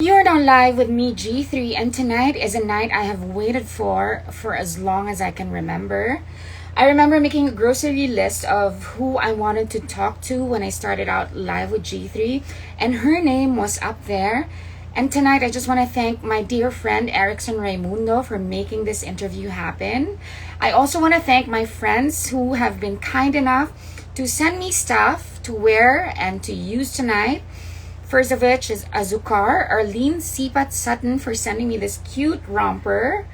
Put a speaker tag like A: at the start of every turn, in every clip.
A: You're now live with me, G3, and tonight is a night I have waited for as long as I can remember. I remember making a grocery list of who I wanted to talk to when I started out live with G3, and her name was up there. And tonight, I just want to thank my dear friend Erickson Raimundo for making this interview happen. I also want to thank my friends who have been kind enough to send me stuff to wear and to use tonight. First of which is Azukar, Arlene Sipat Sutton, for sending me this cute romper.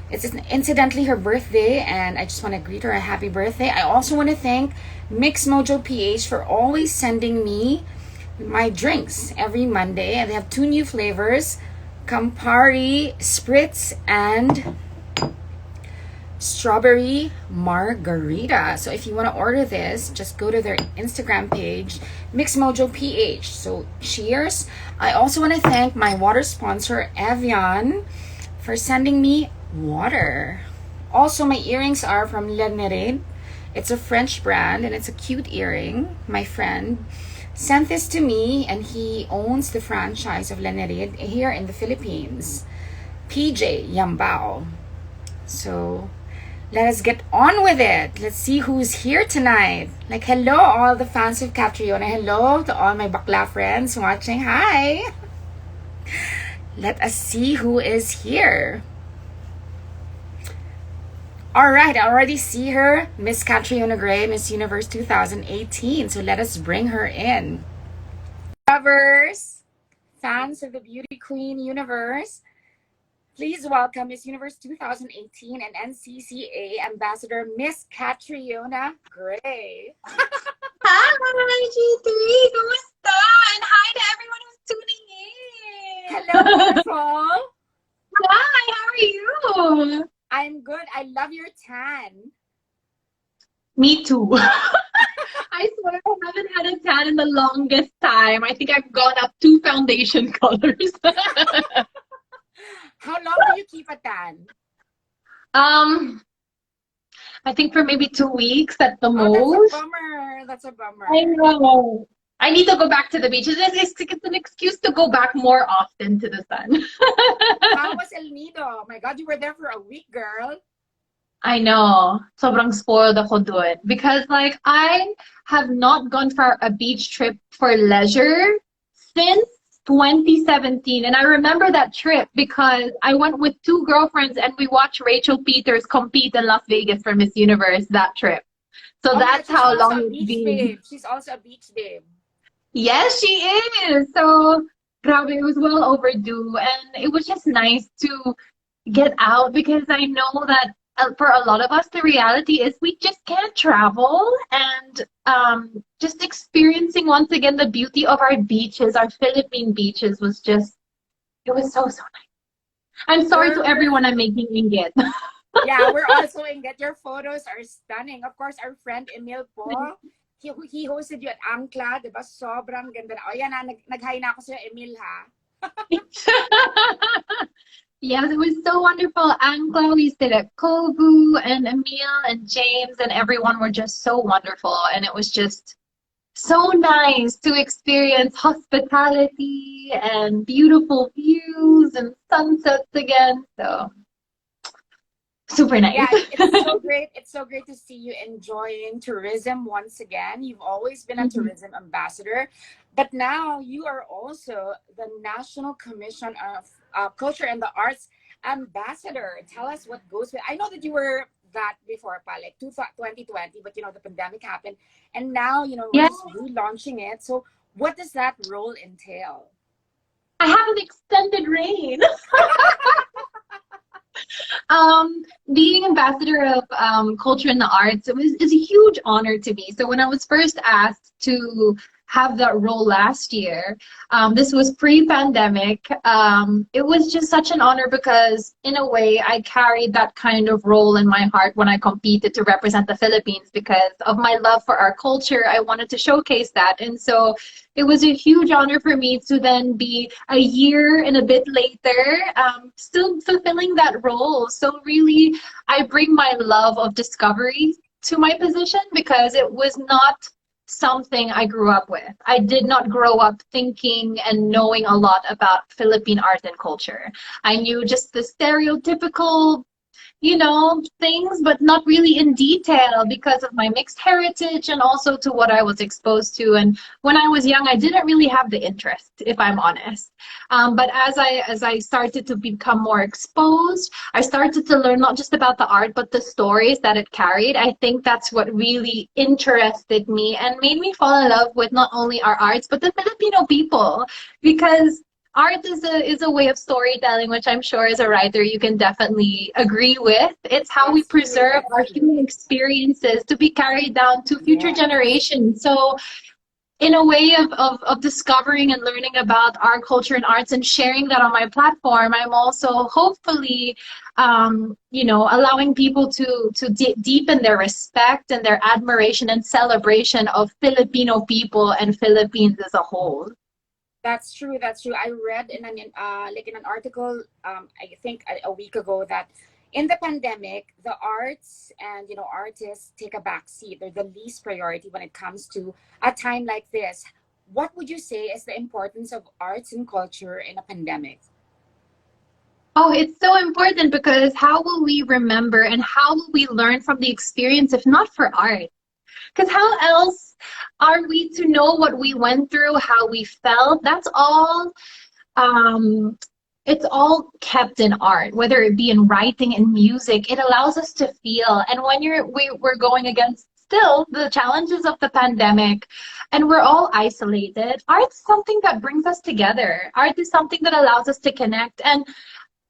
A: It's incidentally her birthday, and I just want to greet her a happy birthday. I also want to thank Mix Mojo PH for always sending me my drinks every Monday. And they have two new flavors, Campari Spritz and Strawberry Margarita. So if you want to order this, just go to their Instagram page, Mixmojo PH. So cheers. I also want to thank my water sponsor, Evian, for sending me water. Also, my earrings are from Le Nerade. It's a French brand, and it's a cute earring. My friend sent this to me, and he owns the franchise of Le Nerade here in the Philippines, PJ Yambao. So let us get on with it. Let's see who's here tonight. Like, hello, all the fans of Catriona. Hello to all my bakla friends watching. Hi. Let us see who is here. All right, I already see her. Miss Catriona Gray, Miss Universe 2018. So let us bring her in. Lovers, fans of the Beauty Queen Universe, please welcome Miss Universe 2018 and NCCA Ambassador Miss Catriona Gray.
B: Hi, G3. Kumusta? And hi to everyone who's tuning in.
A: Hello, beautiful.
B: Hi, how are you?
A: I'm good. I love your tan.
B: Me too. I swear I haven't had a tan in the longest time. I think I've gone up 2 foundation colors.
A: How long do you keep a tan?
B: I think for maybe 2 weeks at the
A: Oh,
B: most.
A: that's a bummer. That's a bummer.
B: I know. I need to go back to the beach. It's an excuse to go back more often to the sun.
A: How was El Nido? Oh my God, you were there for a week, girl.
B: I know. Sobrang spoiled ako dun. Because like I have not gone for a beach trip for leisure since 2017. And I remember that trip because I went with 2 girlfriends and we watched Rachel Peters compete in Las Vegas for Miss Universe that trip. So
A: Oh,
B: that's
A: yeah, she's
B: how
A: also
B: long
A: a
B: it's
A: beach
B: been.
A: babe. She's also a beach babe.
B: Yes, she is. So, grabe, it was well overdue. And it was just nice to get out because I know that for a lot of us, the reality is we just can't travel. And just experiencing once again the beauty of our beaches, our Philippine beaches was just, it was so, so nice. I'm sorry to everyone I'm making inggit.
A: Yeah, we're also in that. Your photos are stunning. Of course, our friend Emil po, he hosted you at Angkla, diba? Sobrang ganda. O yan na, nag-hi na ako sa Emil, ha?
B: Yes, it was so wonderful. Anglo, we stayed at Kobu, and Emil and James and everyone were just so wonderful. And it was just so nice to experience hospitality and beautiful views and sunsets again. So super nice.
A: Yeah, it's so great. It's so great to see you enjoying tourism once again. You've always been a tourism ambassador, but now you are also the National Commission of Culture and the Arts ambassador. Tell us what goes with. I know that you were that before, pa, like 2020, but you know the pandemic happened, and now you know we're
B: Yeah,
A: just relaunching it. So, what does that role entail?
B: I have an extended reign. Being ambassador of culture and the arts is a huge honor to me. So when I was first asked to have that role last year, this was pre-pandemic. It was just such an honor because in a way I carried that kind of role in my heart when I competed to represent the Philippines because of my love for our culture. I wanted to showcase that. And so it was a huge honor for me to then be a year and a bit later, still fulfilling that role. So really, I bring my love of discovery to my position because it was not something I grew up with. I did not grow up thinking and knowing a lot about Philippine art and culture. I knew just the stereotypical, things, but not really in detail because of my mixed heritage and also to what I was exposed to. And when I was young, I didn't really have the interest, if I'm honest. But as I started to become more exposed, I started to learn not just about the art, but the stories that it carried. I think that's what really interested me and made me fall in love with not only our arts, but the Filipino people, because art is a way of storytelling, which I'm sure as a writer you can definitely agree with. It's how we
A: That's true.
B: preserve
A: That's
B: our
A: true.
B: human experiences to be carried down to future
A: Yeah.
B: generations. So in a way of discovering and learning about our culture and arts and sharing that on my platform, I'm also hopefully allowing people to deepen their respect and their admiration and celebration of Filipino people and Philippines as a whole.
A: That's true. That's true. I read in an article, I think a week ago, that in the pandemic, the arts and artists take a back seat. They're the least priority when it comes to a time like this. What would you say is the importance of arts and culture in a pandemic?
B: Oh, it's so important because how will we remember and how will we learn from the experience if not for art? Because how else are we to know what we went through, how we felt? That's all. It's all kept in art, whether it be in writing and music. It allows us to feel. And when we're going against still the challenges of the pandemic, and we're all isolated, art is something that brings us together. Art is something that allows us to connect. And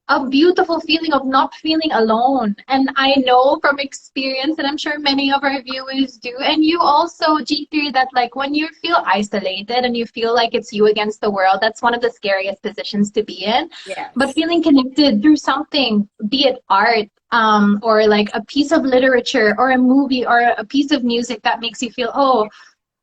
B: a beautiful feeling of not feeling alone. And I know from experience, and I'm sure many of our viewers do, and you also, G3, that like when you feel isolated and you feel like it's you against the world, that's one of the scariest positions to be in. But
A: Yes.
B: feeling connected through something, be it art, or like a piece of literature or a movie or a piece of music that makes you feel, oh,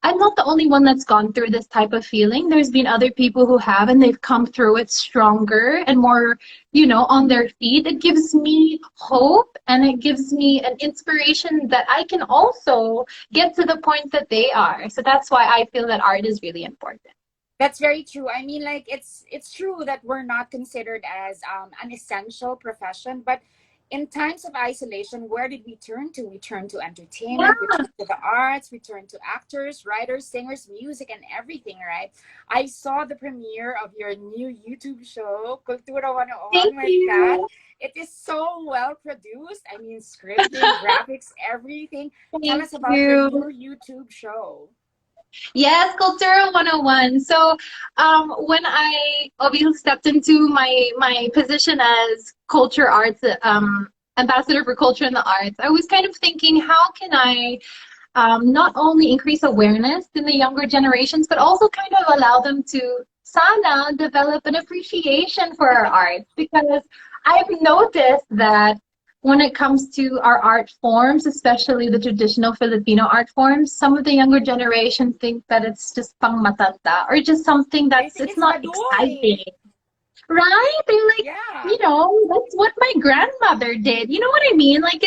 B: I'm not the only one that's gone through this type of feeling. There's been other people who have, and they've come through it stronger and more, on their feet. It gives me hope and it gives me an inspiration that I can also get to the point that they are. So that's why I feel that art is really important.
A: That's very true. I mean, like it's true that we're not considered as an essential profession, but in times of isolation, where did we turn to? We turn to entertainment, we turn to the arts, we turn to actors, writers, singers, music, and everything, right? I saw the premiere of your new YouTube show, Kultura
B: Thank
A: 101, with Kat.
B: you.
A: It is so well produced. I mean, scripting, graphics, everything. Tell
B: Thank
A: us about your
B: you.
A: new YouTube show.
B: Yes, Kultura 101. So, when I obviously stepped into my position as culture arts ambassador for culture and the arts, I was kind of thinking, how can I not only increase awareness in the younger generations, but also kind of allow them to sana develop an appreciation for our art, because I've noticed that when it comes to our art forms, especially the traditional Filipino art forms, some of the younger generation think that it's just pang matanda or just something
A: I
B: that's
A: think
B: it's
A: it's
B: not
A: Baduy.
B: exciting. Right? They're like,
A: Yeah.
B: that's what my grandmother did. You know what I mean? Like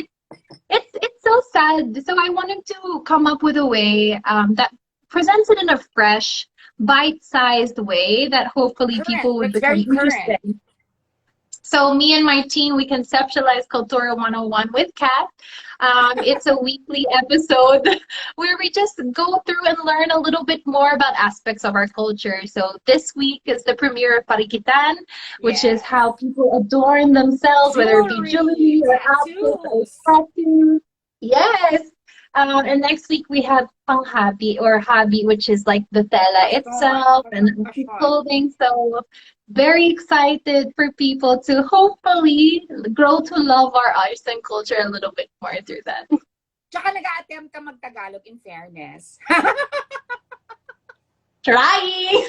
B: it's so sad. So I wanted to come up with a way that presents it in a fresh, bite-sized way that hopefully
A: Current.
B: people would
A: That's
B: become
A: very current.
B: interested. So me and my team, we conceptualized Cultura 101 with Kat. It's a weekly episode where we just go through and learn a little bit more about aspects of our culture. So this week is the premiere of Parikitan, which is
A: Yes.
B: how people adorn themselves, whether it be
A: Jewelry,
B: jewelry or outfits or
A: tattoos.
B: tattoos. Yes. And next week we have panghabi or habi, which is like the tela
A: Fashion.
B: itself and
A: Fashion. Fashion.
B: clothing. So very excited for people to hopefully grow to love our arts and culture a little bit more through that.
A: Tsaka nag-a-attempt ka mag-Tagalog in fairness.
B: Trying!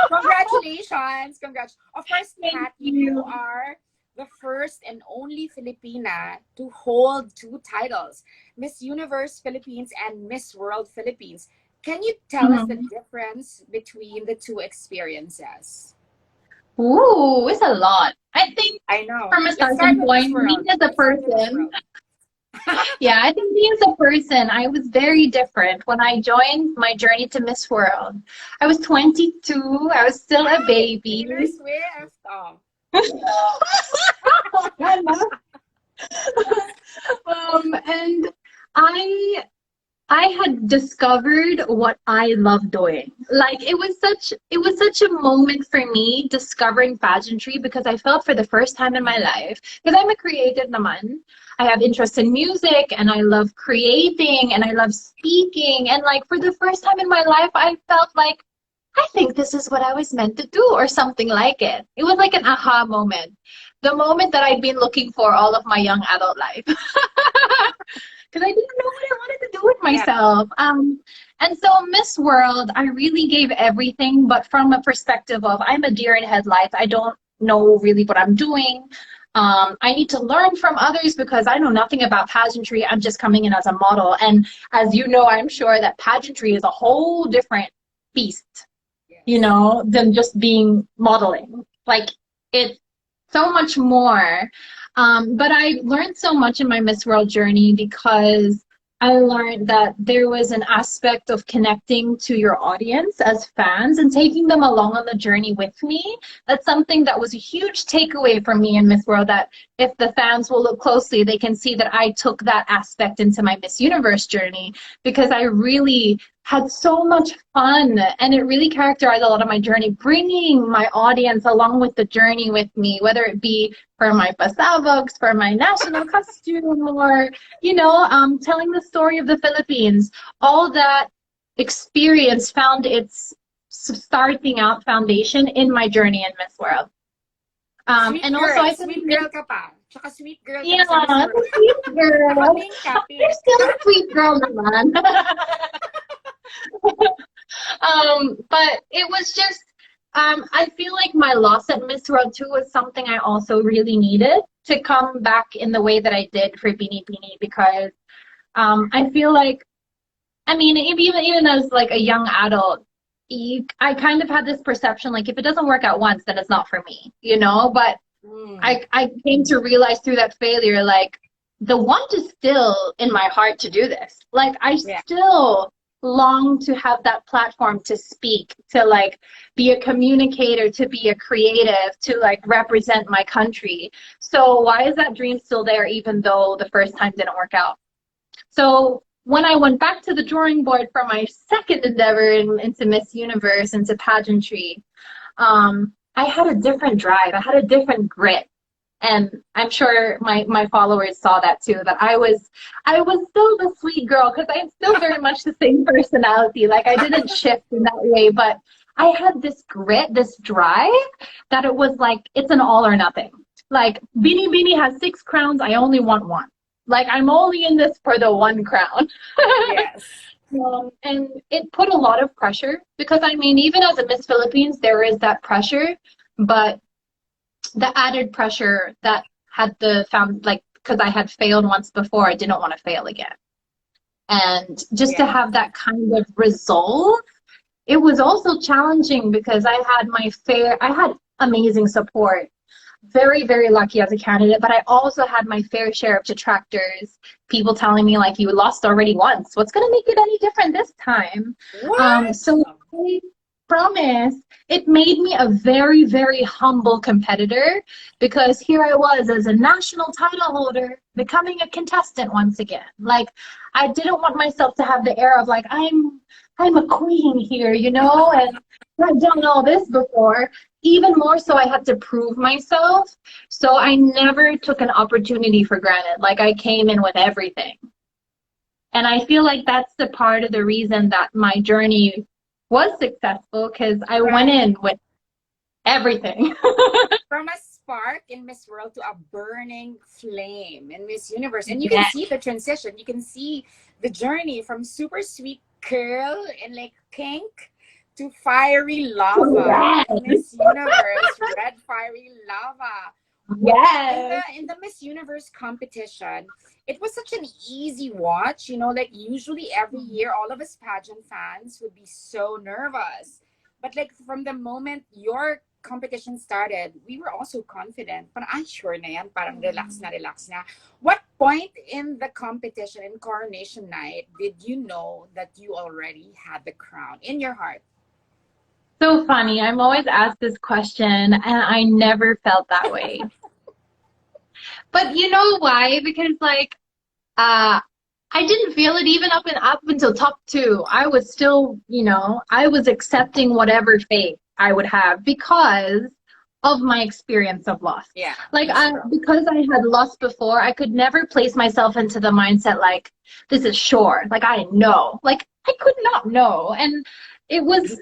A: Congratulations. Congrats. Of course,
B: Thank
A: Kat, you
B: you.
A: are the first and only Filipina to hold two titles, Miss Universe Philippines and Miss World Philippines. Can you tell us the
B: Mhm.
A: difference between the two experiences?
B: Ooh, it's a lot. I think
A: I know.
B: from a
A: Let's start
B: starting
A: with Miss
B: point, me
A: World.
B: as a
A: Let's start with Miss
B: person,
A: World.
B: Yeah, I think me as a person, I was very different when I joined my journey to Miss World. I was 22, I was still a
A: Hi,
B: baby.
A: Taylor Swift. Oh,
B: And I I had discovered what I love doing. Like it was such a moment for me discovering pageantry because I felt for the first time in my life, because I'm a creative naman. I have interest in music and I love creating and I love speaking, and like for the first time in my life I felt like I think this is what I was meant to do or something like it. It was like an aha moment. The moment that I'd been looking for all of my young adult life. Because I didn't know what I wanted to do with
A: yeah.
B: myself. And so Miss World, I really gave everything, but from a perspective of I'm a deer in headlights. I don't know really what I'm doing. I need to learn from others because I know nothing about pageantry. I'm just coming in as a model. And as you know, I'm sure that pageantry is a whole different beast,
A: Yes.
B: than just being modeling. Like it's so much more. But I learned so much in my Miss World journey because I learned that there was an aspect of connecting to your audience as fans and taking them along on the journey with me. That's something that was a huge takeaway for me in Miss World, that if the fans will look closely, they can see that I took that aspect into my Miss Universe journey because I really had so much fun, and it really characterized a lot of my journey, bringing my audience along with the journey with me, whether it be for my pasabogs, for my national costume, or telling the story of the Philippines. All that experience found its starting out foundation in my journey in Miss World. And also I think
A: Sweet girl ka pa. Tsaka sweet girl ka
B: yeah,
A: pa sa Miss World.
B: sweet girl.
A: Kaping kaping.
B: You're still a sweet girl naman. But it was just, I feel like my loss at Miss World 2 was something I also really needed to come back in the way that I did for Beanie Beanie, because I feel like, I mean, even as like a young adult, I kind of had this perception like if it doesn't work out once, then it's not for me. But
A: Mm,
B: I came to realize through that failure, like the want is still in my heart to do this. Like I
A: yeah.
B: still long to have that platform to speak, to like be a communicator, to be a creative, to like represent my country. So why is that dream still there even though the first time didn't work out? So when I went back to the drawing board for my second endeavor into Miss Universe, into pageantry, I had a different drive. I had a different grit. And I'm sure my followers saw that too, that I was still the sweet girl because I'm still very much the same personality. Like I didn't shift in that way, but I had this grit, this drive, that it was like it's an all or nothing. Like Beanie Beanie has 6 crowns, I only want one. Like I'm only in this for the one crown.
A: Yes.
B: And it put a lot of pressure because I mean, even as a Miss Philippines, there is that pressure, but the added pressure that had the found like because I had failed once before, I didn't want to fail again. And just to
A: Yeah.
B: have that kind of resolve, it was also challenging because I had amazing support, very, very lucky as a candidate, but I also had my fair share of detractors, people telling me like you lost already once. What's gonna make it any different this time?
A: What?
B: So I promise it made me a very, very humble competitor because here I was as a national title holder becoming a contestant once again. Like I didn't want myself to have the air of like I'm a queen here, and I've done all this before. Even more so, I had to prove myself. So I never took an opportunity for granted. Like I came in with everything. And I feel like that's the part of the reason that my journey was successful because I went
A: From
B: in with everything.
A: from a spark in Miss World to a burning flame in Miss Universe. And you can
B: Yeah.
A: see the transition. You can see the journey from super sweet girl in like pink to fiery lava in
B: Yes.
A: Miss Universe, red fiery lava. In the
B: Yes.
A: Miss Universe competition, it was such an easy watch, like usually every year all of us pageant fans would be so nervous. But like from the moment your competition started, we were also confident. But I sure na yan, parang relax na relax na. What point in the competition in coronation night did you know that you already had the crown in your heart?
B: So funny. I'm always asked this question, and I never felt that way. But you know why? Because like I didn't feel it even up until top two. I was still, I was accepting whatever fate I would have because of my experience of loss.
A: Yeah.
B: Like because I had lost before, I could never place myself into the mindset like this is sure. Like I know. Like I could not know. And it was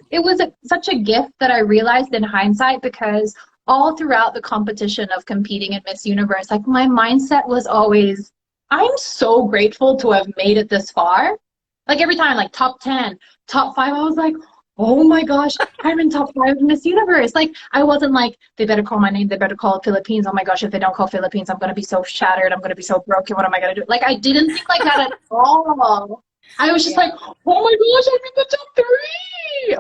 B: such a gift that I realized in hindsight because all throughout the competition of competing in Miss Universe, like my mindset was always I'm so grateful to have made it this far. Like every time, like top 10, top 5, I was like, oh my gosh, I'm in top 5 of Miss Universe. Like I wasn't like, they better call my name, they better call Philippines. Oh my gosh, if they don't call Philippines, I'm going to be so shattered. I'm going to be so broken. What am I going to do? Like I didn't think like that at all. I was just like, oh my gosh, I'm in the top 3.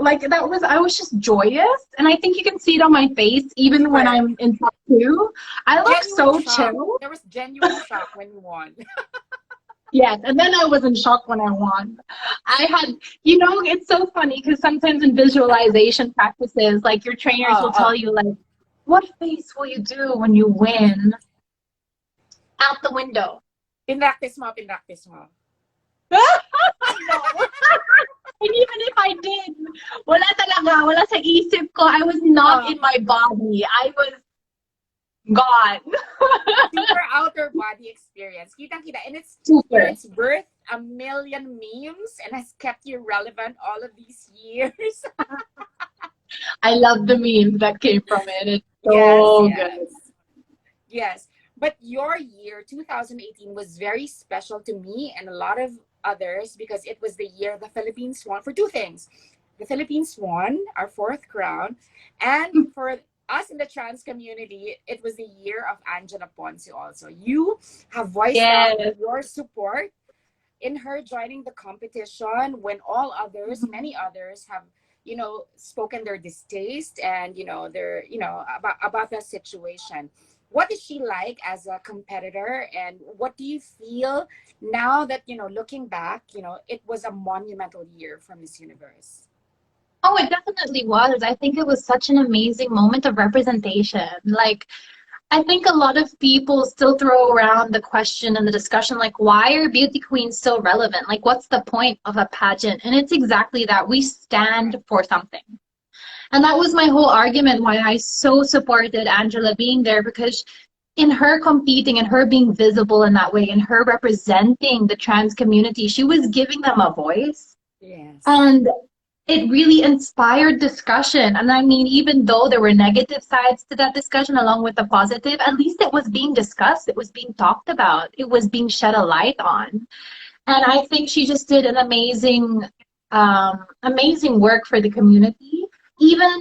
B: Like I was just joyous. And I think you can see it on my face, even when I'm in top 2. I look so chill.
A: There was genuine shock when you won.
B: Yes, and then I was in shock when I won. I had, it's so funny because sometimes in visualization practices, like your trainers will tell you, like, what face will you do when you win? Out the window.
A: Pinractice mo.
B: No. And even if I did, wala sa isip ko. I was not in my body. I was gone.
A: Super outer body experience. Kitang-kita. And it's birthed a million memes and has kept you relevant all of these years.
B: I love the memes that came from it. It's so good.
A: Yes. But your year, 2018, was very special to me and a lot of others because it was the year the Philippines won for 2 things. The Philippines won our 4th crown, and for us in the trans community, it was the year of Angela Ponce also. You have voiced out your support in her joining the competition when all others, many others have, spoken their distaste and, about that situation. What is she like as a competitor, and what do you feel now that, looking back, it was a monumental year for Miss Universe?
B: Oh, it definitely was. I think it was such an amazing moment of representation. Like, I think a lot of people still throw around the question and the discussion, like, why are beauty queens still relevant? Like, what's the point of a pageant? And it's exactly that. We stand for something. And that was my whole argument why I so supported Angela being there, because in her competing and her being visible in that way and her representing the trans community, she was giving them a voice.
A: Yes.
B: And it really inspired discussion. And I mean, even though there were negative sides to that discussion along with the positive, at least it was being discussed. It was being talked about. It was being shed a light on. And I think she just did an amazing work for the community. Even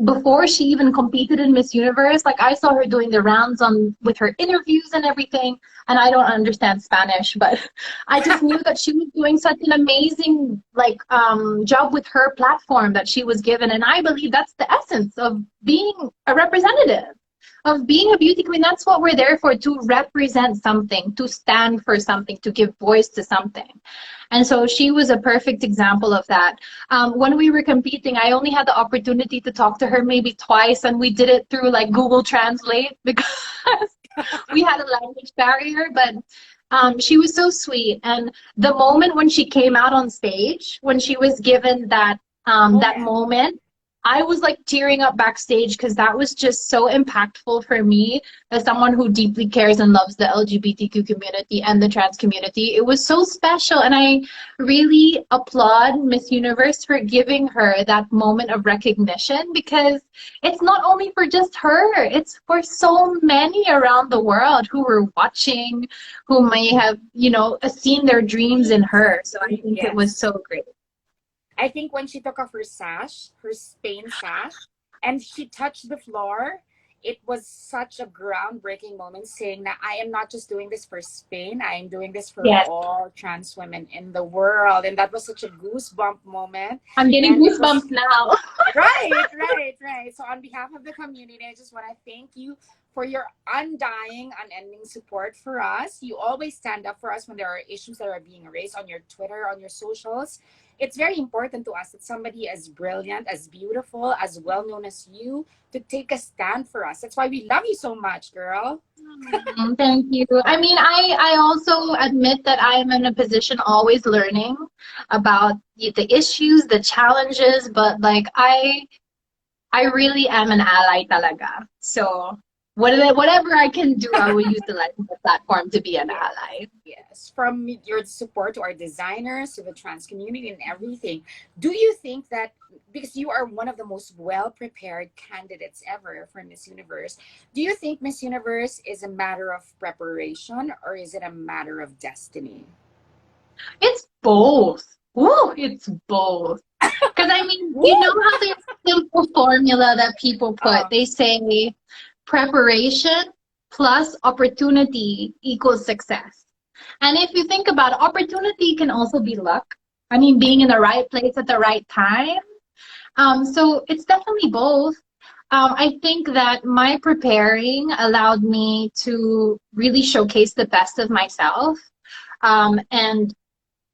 B: before she even competed in Miss Universe, like I saw her doing the rounds with her interviews and everything. And I don't understand Spanish, but I just knew that she was doing such an amazing job with her platform that she was given. And I believe that's the essence of being a representative, of being a beauty queen. That's what we're there for, to represent something, to stand for something, to give voice to something. And so she was a perfect example of that. When we were competing, I only had the opportunity to talk to her maybe twice, and we did it through like Google Translate because we had a language barrier, but she was so sweet. And the moment when she came out on stage, when she was given that moment, I was like tearing up backstage because that was just so impactful for me as someone who deeply cares and loves the LGBTQ community and the trans community. It was so special, and I really applaud Miss Universe for giving her that moment of recognition, because it's not only for just her, it's for so many around the world who were watching, who may have, seen their dreams in her. So I think it was so great.
A: I think when she took off her sash, her Spain sash, and she touched the floor, it was such a groundbreaking moment, saying that I am not just doing this for Spain, I am doing this for
B: Yes.
A: all trans women in the world. And that was such a goosebump moment.
B: I'm getting
A: And it was
B: goosebumps now.
A: right. So on behalf of the community, I just want to thank you for your undying, unending support for us. You always stand up for us when there are issues that are being raised on your Twitter, on your socials. It's very important to us that somebody as brilliant, as beautiful, as well known as you to take a stand for us. That's why we love you so much, girl.
B: Thank you. I mean, I also admit that I am in a position always learning about the issues, the challenges, but like I really am an ally talaga. So whatever I can do, I will utilize the platform to be an ally.
A: Yes, from your support to our designers, to the trans community and everything. Do you think that, because you are one of the most well-prepared candidates ever for Miss Universe, do you think Miss Universe is a matter of preparation or is it a matter of destiny?
B: It's both. Woo, it's both. Because I mean, you know how there's a simple formula that people put. They say preparation plus opportunity equals success. And if you think about it, opportunity can also be luck. I mean, being in the right place at the right time. So it's definitely both. I think that my preparing allowed me to really showcase the best of myself. And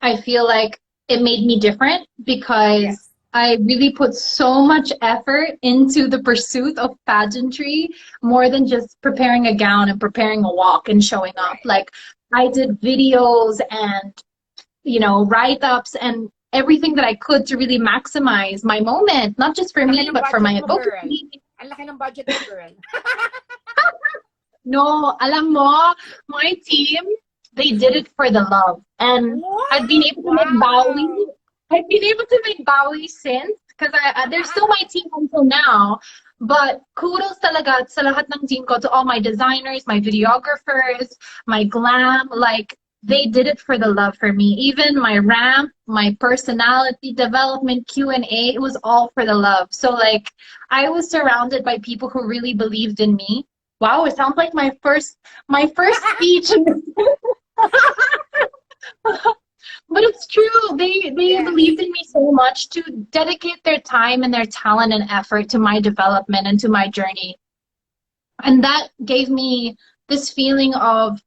B: I feel like it made me different because I really put so much effort into the pursuit of pageantry, more than just preparing a gown and preparing a walk and showing up. Like I did videos and, you know, write-ups and everything that I could to really maximize my moment, not just for me, but for my advocacy.
A: Ang laki ng budget mo, girl.
B: No, alam mo, my team, they did it for the love. And I've been able to make Bowie. I've been able to make Bowie since, because they're still my team until now. But kudos talaga sa lahat ng team ko, to all my designers, my videographers, my glam. Like, they did it for the love for me. Even my ramp, my personality development, Q&A, it was all for the love. So, like, I was surrounded by people who really believed in me. Wow, it sounds like my first speech. But it's true. They believed in me so much to dedicate their time and their talent and effort to my development and to my journey. And that gave me this feeling of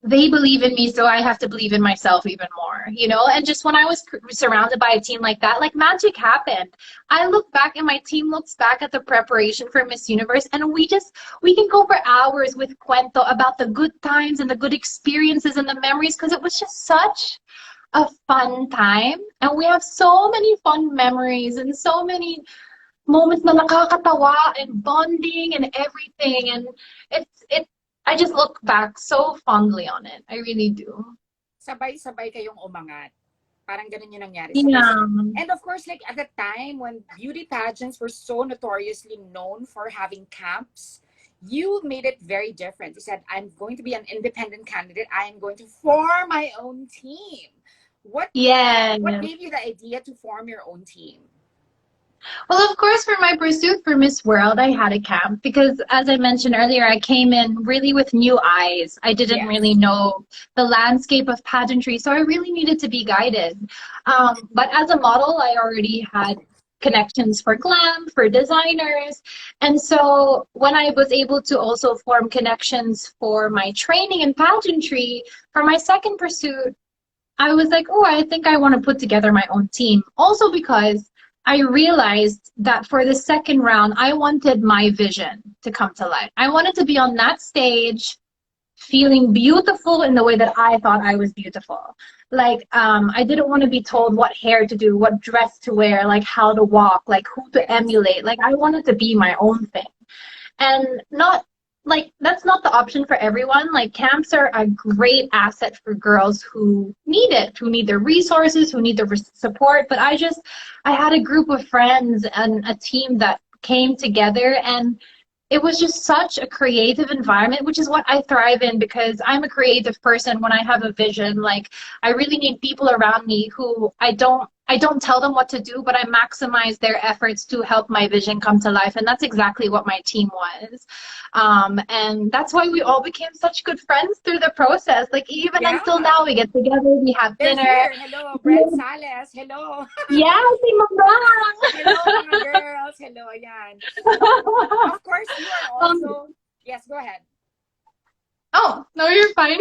B: they believe in me, so I have to believe in myself even more, you know? And just when I was surrounded by a team like that, like magic happened. I look back and my team looks back at the preparation for Miss Universe, and we can go for hours with cuento about the good times and the good experiences and the memories, because it was just such a fun time. And we have so many fun memories and so many moments na nakakatawa and bonding and everything. And I just look back so fondly on it. I really do.
A: Sabay-sabay kayong umangat. Parang ganun yung nangyari.
B: Yeah.
A: And of course, like at the time when beauty pageants were so notoriously known for having camps, you made it very different. You said, I'm going to be an independent candidate. I am going to form my own team. What gave you the idea to form your own team?
B: Well, of course, for my pursuit for Miss World, I had a camp because, as I mentioned earlier, I came in really with new eyes. I didn't really know the landscape of pageantry, so I really needed to be guided. But as a model, I already had connections for glam, for designers. And so when I was able to also form connections for my training in pageantry, for my second pursuit, I was like, oh, I think I want to put together my own team. Also because I realized that for the second round, I wanted my vision to come to life. I wanted to be on that stage feeling beautiful in the way that I thought I was beautiful. Like, I didn't want to be told what hair to do, what dress to wear, like how to walk, like who to emulate. Like, I wanted to be my own thing. And that's not the option for everyone. Like, camps are a great asset for girls who need it, who need the resources, who need the support. But I had a group of friends and a team that came together, and it was just such a creative environment, which is what I thrive in because I'm a creative person. When I have a vision, like, I really need people around me who I don't I don't tell them what to do, but I maximize their efforts to help my vision come to life. And that's exactly what my team was. And that's why we all became such good friends through the process. Like even
A: Yeah.
B: until now, we get together, we have
A: There's
B: dinner.
A: here. Hello, Brent Sales. Hello.
B: Yeah, si Mama.
A: Hello, mga girls. Hello, ayan. Of course, you are also... Yes, go ahead.
B: Oh, no, you're fine.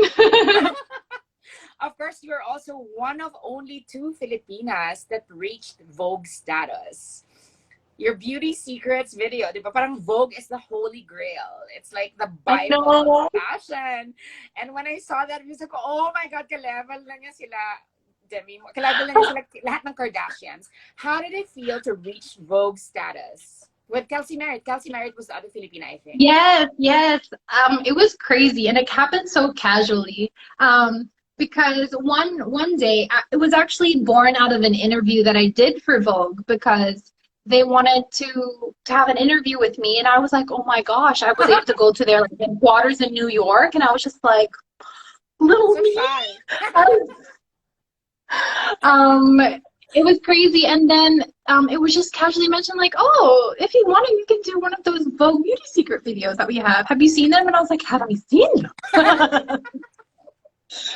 A: Of course, you're also one of only 2 Filipinas that reached Vogue status. Your beauty secrets video, di ba? Parang Vogue is the holy grail. It's like the
B: I
A: Bible
B: know.
A: of fashion. And when I saw that, I was like, oh my God, ka-level lang niya sila. Demi, ka-level lang niya sila lahat ng Kardashians. How did it feel to reach Vogue status? With Kelsey Merritt. Kelsey Merritt was the other Filipina, I think.
B: Yes, yes. It was crazy, and it happened so casually. Because one day it was actually born out of an interview that I did for Vogue, because they wanted to have an interview with me, and I was like, oh my gosh, I was able to go to their like headquarters in New York, and I was just like, little
A: So
B: me.
A: shy.
B: It was crazy, and then it was just casually mentioned, like, oh, if you want to, you can do one of those Vogue beauty secret videos that we have. Have you seen them? And I was like, have I seen them?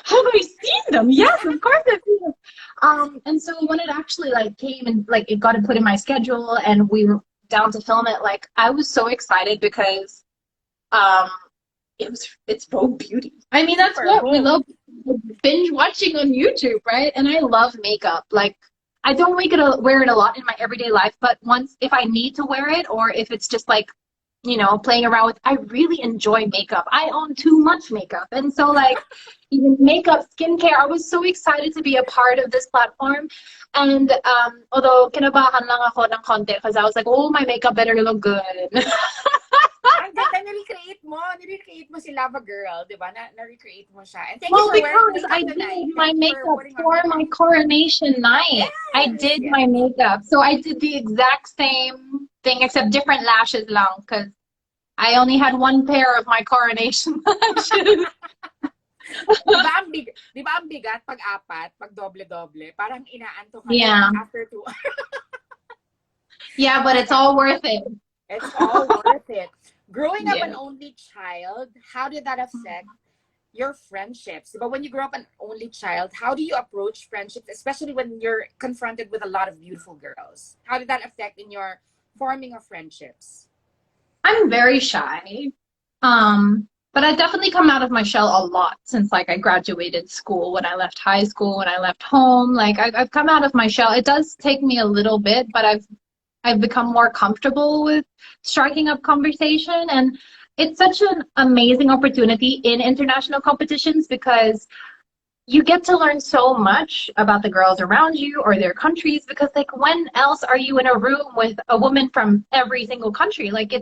B: Have I seen them? Yes, of course I've seen them. And so when it actually like came and like it got put in my schedule and we were down to film it, like I was so excited because it's Vogue beauty. I mean, that's what we love, binge watching on YouTube, right? And I love makeup. Like I don't wear it a lot in my everyday life, but once if I need to wear it, or if it's just like, you know, playing around with, I really enjoy makeup. I own too much makeup. And so like even makeup, skincare, I was so excited to be a part of this platform. And although kinabahan lang ako ng konti because I was like, oh, my makeup better look good.
A: Ang ganda, nirecreate mo si Lava Girl, di ba? Na-recreate mo siya. And thank you for wearing
B: because
A: makeup
B: I
A: tonight.
B: did my makeup for my coronation night.
A: Yes,
B: I did my makeup. So I did the exact same thing, except different lashes lang, because I only had one pair of my coronation lashes.
A: Di ba ang bigat pag apat, pag doble-doble? Parang inaanto ka after 2.
B: Yeah, but it's all worth it.
A: It's all worth it. Growing up an only child, how did that affect your friendships? But when you grow up an only child, how do you approach friendships, especially when you're confronted with a lot of beautiful girls? How did that affect in your forming of friendships?
B: I'm very shy. But I definitely come out of my shell a lot since like I graduated school, when I left high school, when I left home. Like I've come out of my shell. It does take me a little bit, but I've become more comfortable with striking up conversation. And it's such an amazing opportunity in international competitions because you get to learn so much about the girls around you or their countries, because like when else are you in a room with a woman from every single country? Like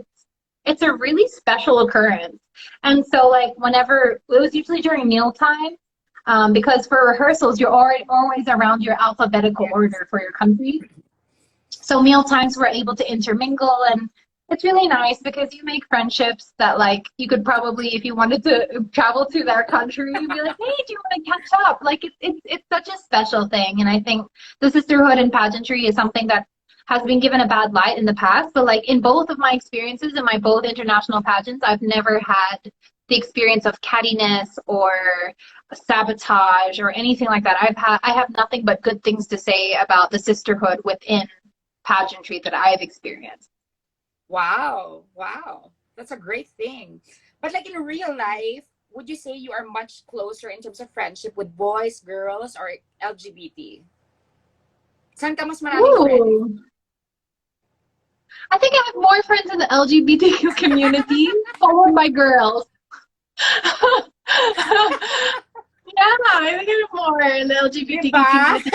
B: it's a really special occurrence. And so like whenever, it was usually during mealtime, because for rehearsals, you're always around your alphabetical order for your country. So meal times we're able to intermingle, and it's really nice because you make friendships that like you could probably, if you wanted to travel to their country, you'd be like, hey, do you want to catch up? Like it's such a special thing. And I think the sisterhood in pageantry is something that has been given a bad light in the past, but like in both of my experiences in my both international pageants, I've never had the experience of cattiness or sabotage or anything like that. I have nothing but good things to say about the sisterhood within pageantry that I've experienced.
A: Wow. That's a great thing. But like in real life, would you say you are much closer in terms of friendship with boys, girls, or LGBT? Saan ka mas maraming friends?
B: I think I have more friends in the LGBTQ community, followed by girls. Yeah, I think I have more in the LGBTQ community.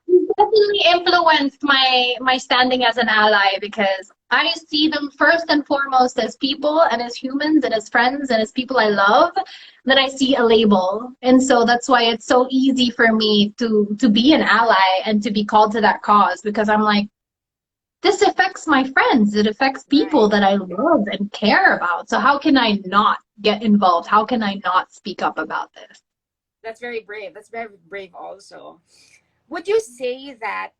B: It definitely influenced my standing as an ally, because I see them first and foremost as people and as humans and as friends and as people I love. Then I see a label, and so that's why it's so easy for me to be an ally and to be called to that cause, because I'm like, this affects my friends. It affects people that I love and care about. So how can I not get involved? How can I not speak up about this?
A: That's very brave. That's very brave also. Would you say that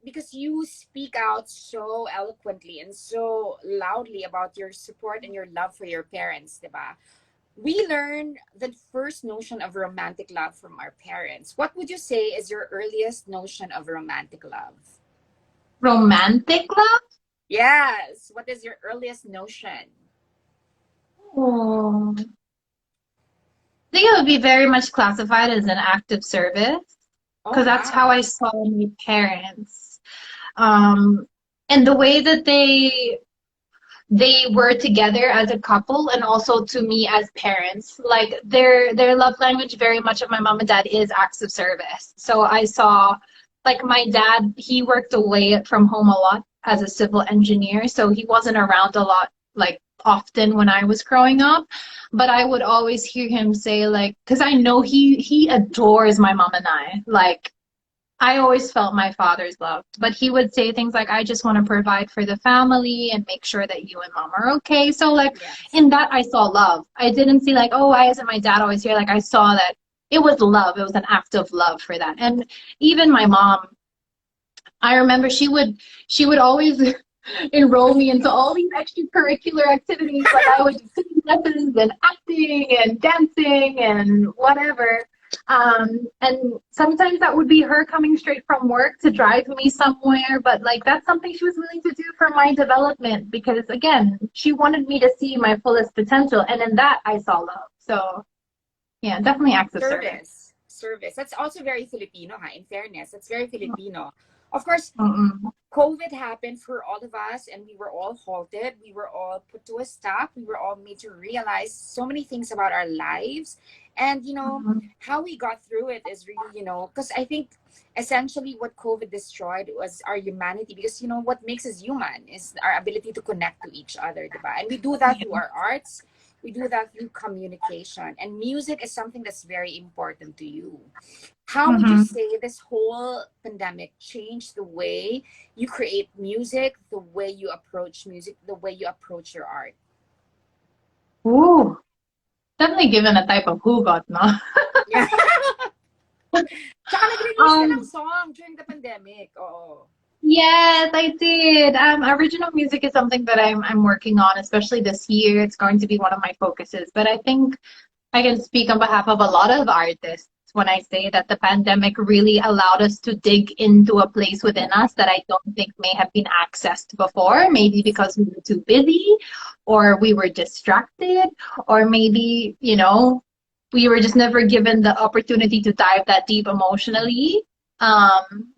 A: because you speak out so eloquently and so loudly about your support and your love for your parents, diba? We learn the first notion of romantic love from our parents. What would you say is your earliest notion of romantic love?
B: Romantic love?
A: Yes. What is your earliest notion?
B: Oh, I think it would be very much classified as an act of service
A: Oh,
B: because that's how
A: wow.
B: I saw my parents. Um, and the way that they were together as a couple and also to me as parents, like their love language very much of my mom and dad is acts of service. So I saw like my dad, he worked away from home a lot as a civil engineer, so he wasn't around a lot, like often when I was growing up, but I would always hear him say, like, because I know he adores my mom and I, like I always felt my father's love, but he would say things like, I just want to provide for the family and make sure that you and mom are okay. So, like,
A: Yes.
B: in that, I saw love. I didn't see, like, oh, why isn't my dad always here? Like, I saw that it was love. It was an act of love for that. And even my mom, I remember she would always enroll me into all these extracurricular activities. Like I would do singing lessons and acting and dancing and whatever. And sometimes that would be her coming straight from work to drive me somewhere, but like that's something she was willing to do for my development because again, she wanted me to see my fullest potential, and in that I saw love. So yeah, definitely acts of service.
A: Service. Service. That's also very Filipino, ha? In fairness, that's very Filipino. Of course,
B: Mm-mm.
A: COVID happened for all of us, and we were all halted. We were all put to a stop. We were all made to realize so many things about our lives. And,
B: Mm-mm.
A: how we got through it is really, because I think essentially what COVID destroyed was our humanity. Because, what makes us human is our ability to connect to each other, diba? And we do that
B: Yeah.
A: through our arts. We do that through communication. And music is something that's very important to you. How would you
B: Mm-hmm.
A: say this whole pandemic changed the way you create music, the way you approach music, the way you approach your art?
B: Ooh, definitely given a type of hugot, no?
A: Yeah. Tsaka nag-release ka ng
B: Um,
A: song during the pandemic. Oo.
B: yes, I did. Original music is something that I'm working on, especially this year. It's going to be one of my focuses. But I think I can speak on behalf of a lot of artists when I say that the pandemic really allowed us to dig into a place within us that I don't think may have been accessed before. Maybe because we were too busy, or we were distracted, or maybe, we were just never given the opportunity to dive that deep emotionally.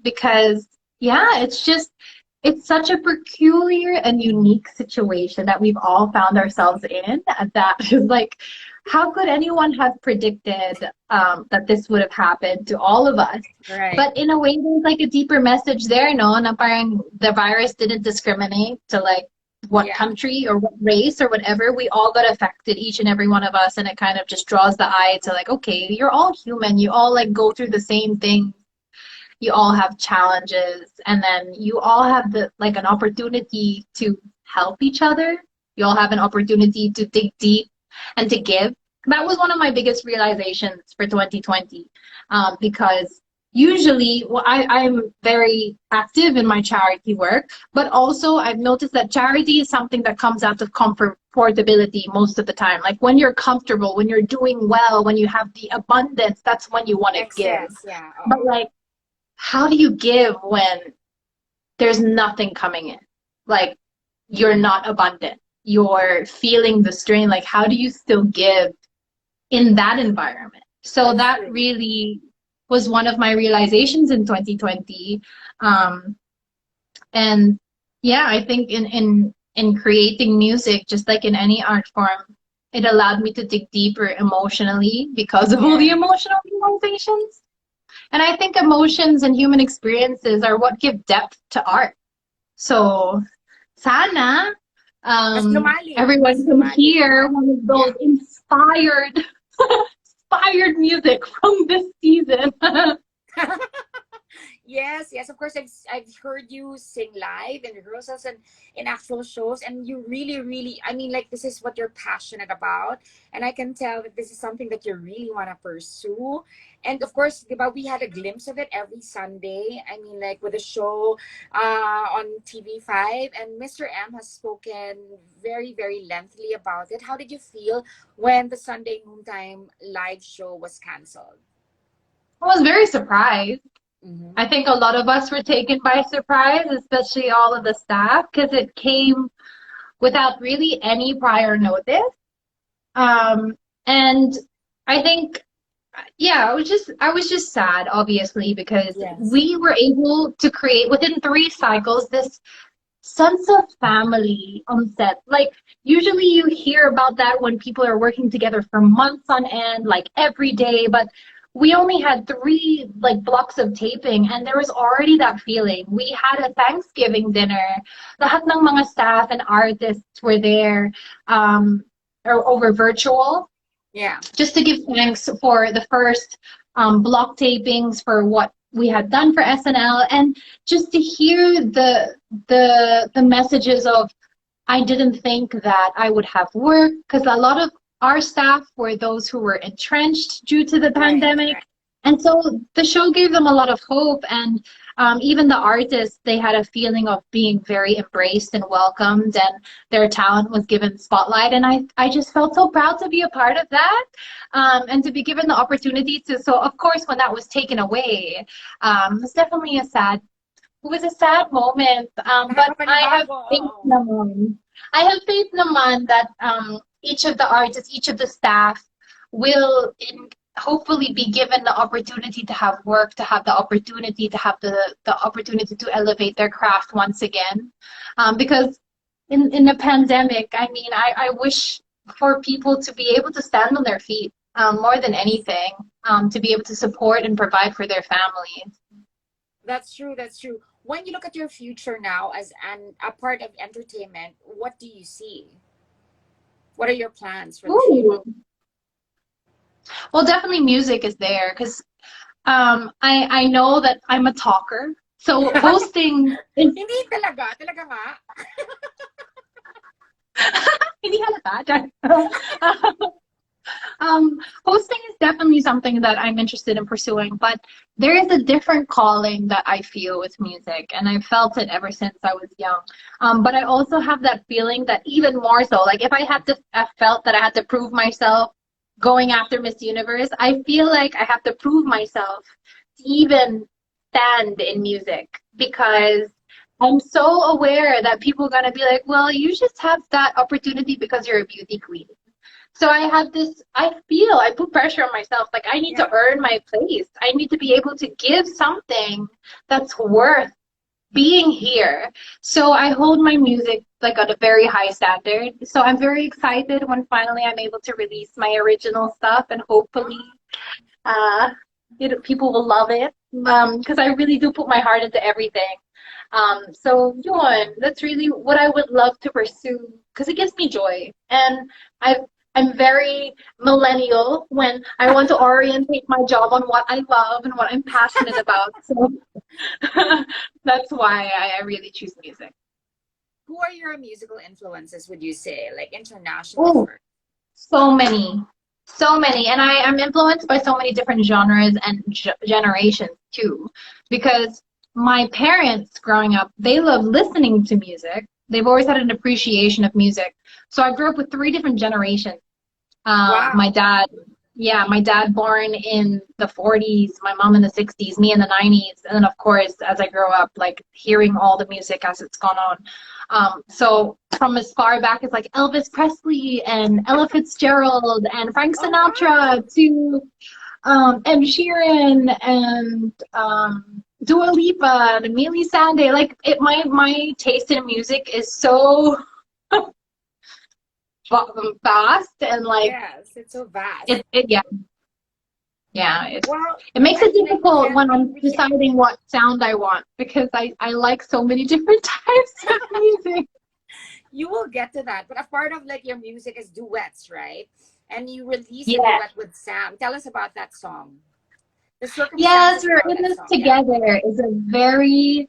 B: Because, yeah, it's such a peculiar and unique situation that we've all found ourselves in. That is like, how could anyone have predicted that this would have happened to all of us?
A: Right.
B: But in a way, there's like a deeper message there, no? Na parang the virus didn't discriminate to like what
A: Yeah.
B: country or what race or whatever. We all got affected, each and every one of us, and it kind of just draws the eye to like, okay, you're all human. You all like go through the same thing. You all have challenges, and then you all have the like an opportunity to help each other. You all have an opportunity to dig deep and to give. That was one of my biggest realizations for 2020, because usually I'm very active in my charity work, but also I've noticed that charity is something that comes out of comfortability most of the time. Like when you're comfortable, when you're doing well, when you have the abundance, that's when you want to give.
A: Excess. Yeah.
B: But
A: Oo.
B: like, how do you give when there's nothing coming in? Like, you're not abundant. You're feeling the strain. Like, how do you still give in that environment? So
A: That's
B: that
A: true.
B: really was one of my realizations in 2020. Um, and yeah, I think in creating music, just like in any art form, it allowed me to dig deeper emotionally because of all the
A: Yeah.
B: emotional realizations. And I think emotions and human experiences are what give depth to art. So sana
A: Mas lumalim. Mas
B: everyone can
A: lumalim,
B: hear
A: no?
B: one of those
A: Yeah.
B: inspired inspired music from this season.
A: Yes, yes, of course. I've heard you sing live in rehearsals and in actual shows, and you really, really, I mean, like, this is what you're passionate about, and I can tell that this is something that you really want to pursue. And of course, diba, we had a glimpse of it every Sunday. I mean, like with a show on TV5, and Mr. M has spoken very, very lengthily about it. How did you feel when the Sunday Noontime live show was canceled?
B: I was very surprised.
A: Mm-hmm.
B: I think a lot of us were taken by surprise, especially all of the staff, because it came without really any prior notice. And I think, yeah, I was just sad, obviously, because
A: Yes.
B: we were able to create within 3 cycles this sense of family on set. Like, usually you hear about that when people are working together for months on end, like every day, but we only had 3 like blocks of taping, and there was already that feeling. We had a Thanksgiving dinner. Lahat ng mga staff and artists were there, or over virtual,
A: Yeah.
B: just to give thanks for the first block tapings for what we had done for SNL, and just to hear the messages of, I didn't think that I would have work, because a lot of our staff were those who were entrenched due to the
A: Right,
B: pandemic.
A: right.
B: And so the show gave them a lot of hope. And even the artists, they had a feeling of being very embraced and welcomed, and their talent was given spotlight. And I just felt so proud to be a part of that, and to be given the opportunity to. So, of course, when that was taken away, it was definitely it was a sad moment, but I have
A: Nakakapanibago,
B: faith
A: oo.
B: naman. I have faith naman that each of the artists, each of the staff hopefully be given the opportunity to have work, to have the opportunity to have the opportunity to elevate their craft once again. Because in the pandemic, I mean, I wish for people to be able to stand on their feet, more than anything, to be able to support and provide for their families.
A: That's true, that's true. When you look at your future now as a part of entertainment, what do you see? What are your plans for the future?
B: Ooh. Well, definitely music is there, because I know that I'm a talker. So hosting is
A: Hindi talaga, talaga nga.
B: hindi halata. Hosting is definitely something that I'm interested in pursuing, but there is a different calling that I feel with music, and I've felt it ever since I was young. But I also have that feeling that even more so, like if I felt that I had to prove myself going after Miss Universe, I feel like I have to prove myself to even stand in music, because I'm so aware that people are gonna be like, well, you just have that opportunity because you're a beauty queen. So I have this, I put pressure on myself. Like, I need to
A: Yeah.
B: earn my place. I need to be able to give something that's worth being here. So I hold my music like at a very high standard. So I'm very excited when finally I'm able to release my original stuff, and hopefully uh people will love it. Because I really do put my heart into everything. So yun, that's really what I would love to pursue, because it gives me joy. And I'm very millennial when I want to orientate my job on what I love and what I'm passionate about. So that's why I really choose music.
A: Who are your musical influences, would you say? Like internationally
B: Oh,
A: first?
B: so many. So many. And I'm influenced by so many different genres and generations too. Because my parents growing up, they love listening to music. They've always had an appreciation of music. So I grew up with 3 different generations. My
A: Wow.
B: dad, yeah, my dad born in the 40s, my mom in the 60s, me in the 90s. And then, of course, as I grow up, like hearing all the music as it's gone on. So from as far back as like Elvis Presley and Ella Fitzgerald and Frank
A: Oh, wow.
B: Sinatra to Ed Sheeran and Dua Lipa and Miley Sande. Like my taste in music is so vast, and like
A: Yes, it's so vast.
B: it yeah. Yeah,
A: Well,
B: it makes
A: I
B: it
A: mean, like
B: difficult when I'm deciding what sound I want, because I like so many different types of music.
A: you will get to that. But a part of like your music is duets, right? And you release a
B: Yeah.
A: duet with Sam. Tell us about that song. The
B: Yes,
A: circumstances
B: We're
A: around
B: in
A: that
B: this
A: song, yeah.
B: together is a very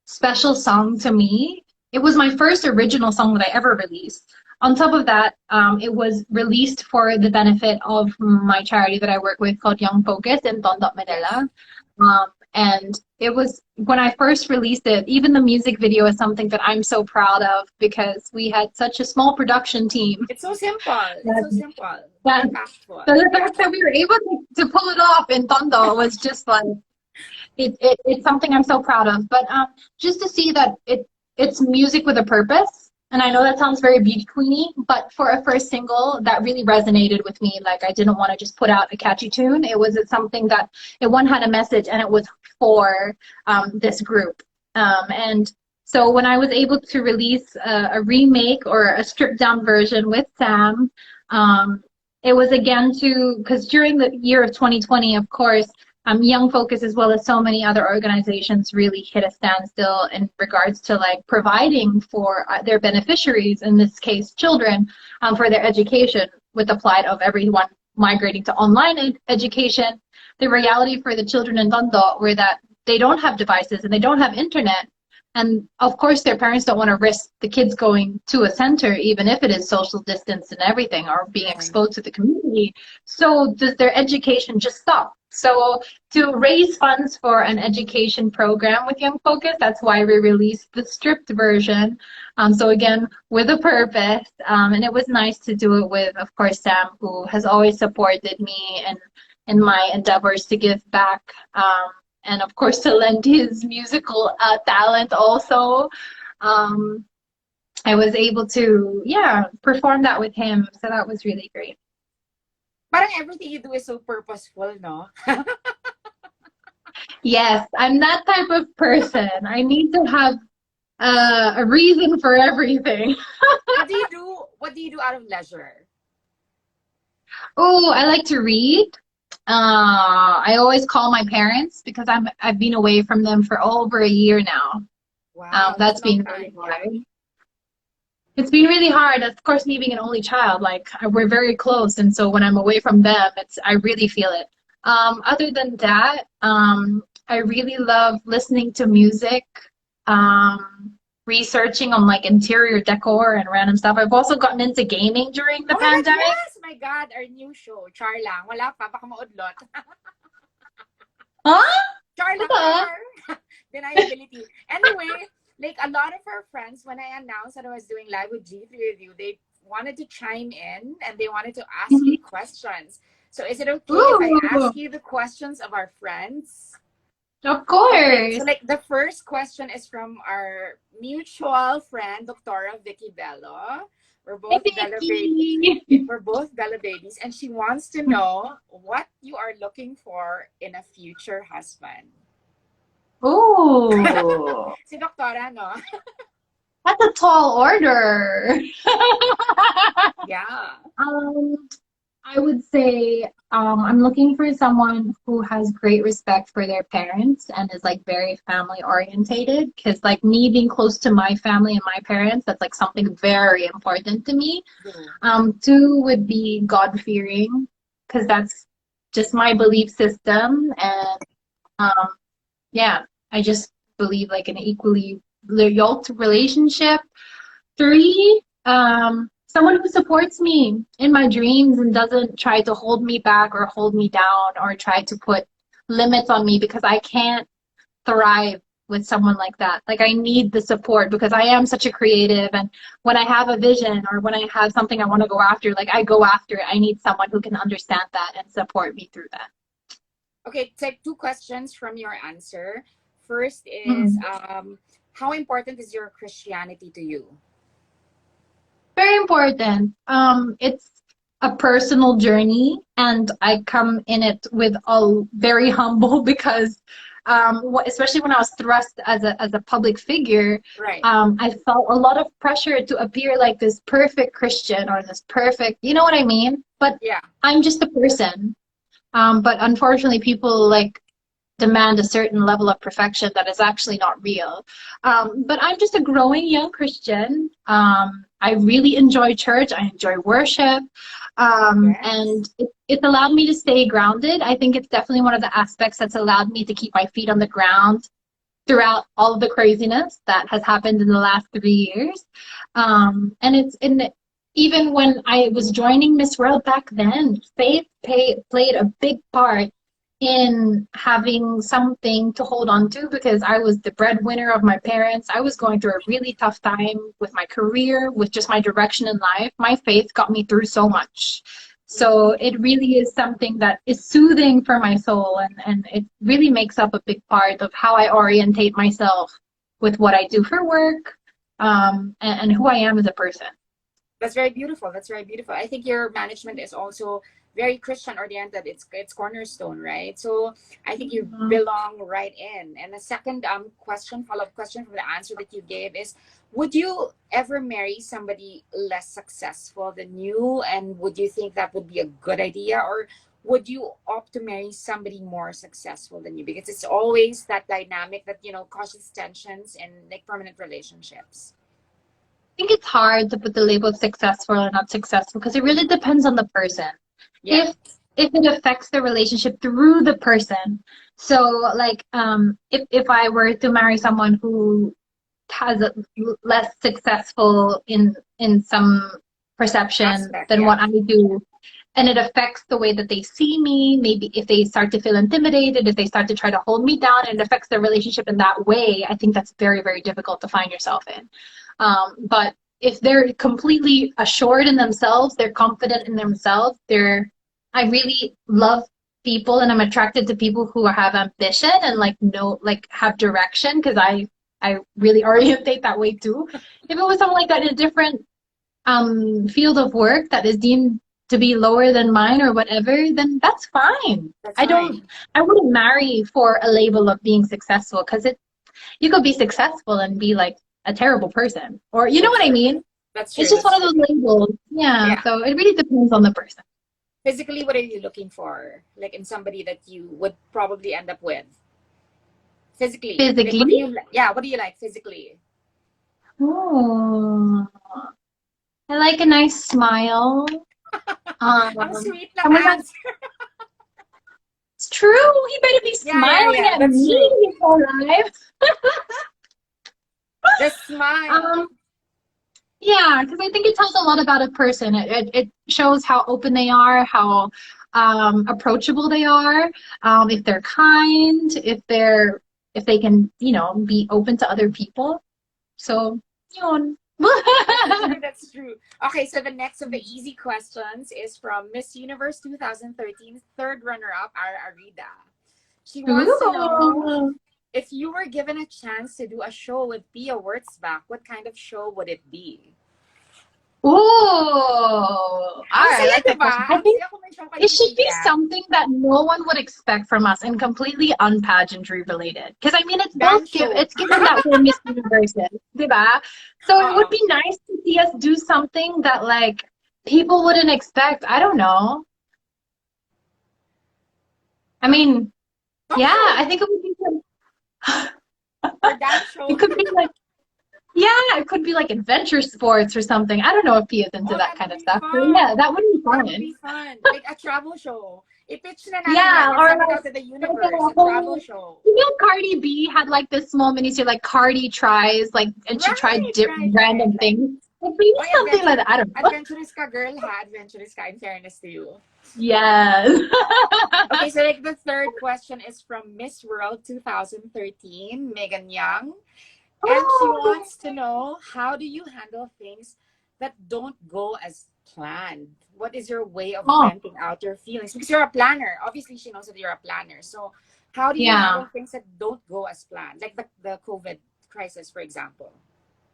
B: special song to me. It was my first original song that I ever released. On top of that, it was released for the benefit of my charity that I work with called Young Focus in Tondo,
A: Yes.
B: Manila. And it was when I first released it, even the music video is something that I'm so proud of because we had such a small production team
A: It's so simple. It's
B: that,
A: so simple, but
B: that
A: impactful.
B: the fact that we were able to pull it off in Tondo was just like it's something I'm so proud of. But just to see that it's music with a purpose. And I know that sounds very beauty queeny, but for a first single, that really resonated with me. Like I didn't want to just put out a catchy tune. It was something that it one had a message, and it was for this group. And so when I was able to release a remake or a stripped down version with Sam, it was again because during the year of 2020, of course, Young Focus, as well as so many other organizations, really hit a standstill in regards to like providing for their beneficiaries, in this case children, for their education, with the plight of everyone migrating to online education. The reality for the children in Tondo were that they don't have devices and they don't have internet. And of course, their parents don't want to risk the kids going to a center, even if it is social distance and everything, or being exposed to the community. So does their education just stop? So to raise funds for an education program with Young Focus, that's why we released the stripped version. So again, with a purpose. And it was nice to do it with, of course, Sam, who has always supported me and in my endeavors to give back. And of course, to lend his musical talent also. I was able to, perform that with him. So that was really great.
A: Parang everything you do is so purposeful, no?
B: Yes, I'm that type of person. I need to have a reason for everything.
A: What do you do out of leisure?
B: Oh, I like to read. I always call my parents because I've been away from them for over a year now.
A: Wow,
B: That's been really hard. It's been really hard. Of course, me being an only child, like we're very close, and so when I'm away from them, I really feel it. Other than that, I really love listening to music, researching on like interior decor and random stuff. I've also gotten into gaming during the pandemic.
A: Yes, my God, our new show, Char lang. Wala pa, baka maudlot.
B: Huh?
A: Char lang, char. Deniability. Anyway, like a lot of our friends, when I announced that I was doing live with G3 Review, they wanted to chime in and they wanted to ask you questions. So is it okay if I ask you the questions of our friends?
B: Of course.
A: Okay, so like the first question is from our mutual friend, Doctora Vicky Bello. We're both Bella babies. We're both Bella babies, and she wants to know what you are looking for in a future husband.
B: Oh,
A: Si Doctora, no?
B: That's a tall order.
A: Yeah.
B: I would say I'm looking for someone who has great respect for their parents and is like very family orientated, because like me being close to my family and my parents, that's like something very important to me. Two would be God fearing, because that's just my belief system, and I just believe like an equally yoked relationship. Three, someone who supports me in my dreams and doesn't try to hold me back or hold me down or try to put limits on me, because I can't thrive with someone like that. Like I need the support because I am such a creative, and when I have a vision or when I have something I want to go after, like I go after it. I need someone who can understand that and support me through that.
A: Okay, take two questions from your answer. First is, how important is your Christianity to you?
B: Very important. It's a personal journey, and I come in it with a very humble because, especially when I was thrust as a public figure,
A: right.
B: I felt a lot of pressure to appear like this perfect Christian or this perfect, you know what I mean? But yeah, I'm just a person. But unfortunately, people like demand a certain level of perfection that is actually not real. But I'm just a growing young Christian. I really enjoy church. I enjoy worship. And it's allowed me to stay grounded. I think it's definitely one of the aspects that's allowed me to keep my feet on the ground throughout all of the craziness that has happened in the last 3 years. And even when I was joining Miss World back then, faith played a big part in having something to hold on to, because I was the breadwinner of my parents. I was going through a really tough time with my career, with just my direction in life. My faith got me through so much. So it really is something that is soothing for my soul, and it really makes up a big part of how I orientate myself with what I do for work, and who I am as a person.
A: That's very beautiful. That's very beautiful. I think your management is also very Christian oriented. It's cornerstone, right? So I think you belong right in. And the second follow-up question from the answer that you gave is, would you ever marry somebody less successful than you? And would you think that would be a good idea? Or would you opt to marry somebody more successful than you? Because it's always that dynamic that, causes tensions in like permanent relationships.
B: I think it's hard to put the label of successful or not successful, because it really depends on the person. Yeah. If it affects the relationship through the person. So like if I were to marry someone who has a less successful in some perception than what I do, and it affects the way that they see me, maybe if they start to feel intimidated, if they start to try to hold me down, and it affects their relationship in that way, I think that's very, very difficult to find yourself in. But if they're completely assured in themselves, they're confident in themselves, I really love people, and I'm attracted to people who have ambition and have direction, because I really orientate that way too. If it was someone like that in a different field of work that is deemed to be lower than mine or whatever, then that's fine. I wouldn't marry for a label of being successful, because you could be successful and be like a terrible person, or you know what I mean?
A: That's true.
B: It's just one of those labels. Yeah. So it really depends on the person.
A: Physically, what are you looking for? Like in somebody that you would probably end up with? Physically? Like, what do you like physically?
B: Oh, I like a nice smile.
A: Ang sweet na answer.
B: It's true. He better be smiling at me his whole life.
A: Just smile.
B: Yeah, because I think it tells a lot about a person. It shows how open they are, how approachable they are, if they're kind, if they can, be open to other people. So, yun.
A: That's true. Okay, so the next of the easy questions is from Miss Universe 2013, third runner-up, Arida. She wants to know, if you were given a chance to do a show with Pia Wurtzbach, what kind of show would it be?
B: Ooh, all right. I think it should be something that no one would expect from us and completely unpageantry related. Because I mean, it's given that we're Miss Universe, diba? So it would be nice to see us do something that like people wouldn't expect. I don't know. I mean, I think it would be it could be like, it could be like adventure sports or something. I don't know if Pia's into that kind of stuff. But yeah, that would be fun.
A: That would be fun. Like a travel show. I-pitch na natin or like, to the universe, a travel show.
B: You know, Cardi B had like this small miniseries, like Cardi tries, and she tried random things. Like maybe something like that. I don't know.
A: Adventurous ka, girl, ha? Adventurous ka, in fairness to you.
B: Yes.
A: Okay, so like the third question is from Miss World 2013, Megan Young. And she wants to know, how do you handle things that don't go as planned? What is your way of venting out your feelings? Because you're a planner. Obviously, she knows that you're a planner. So how do you handle things that don't go as planned? Like the COVID crisis, for example.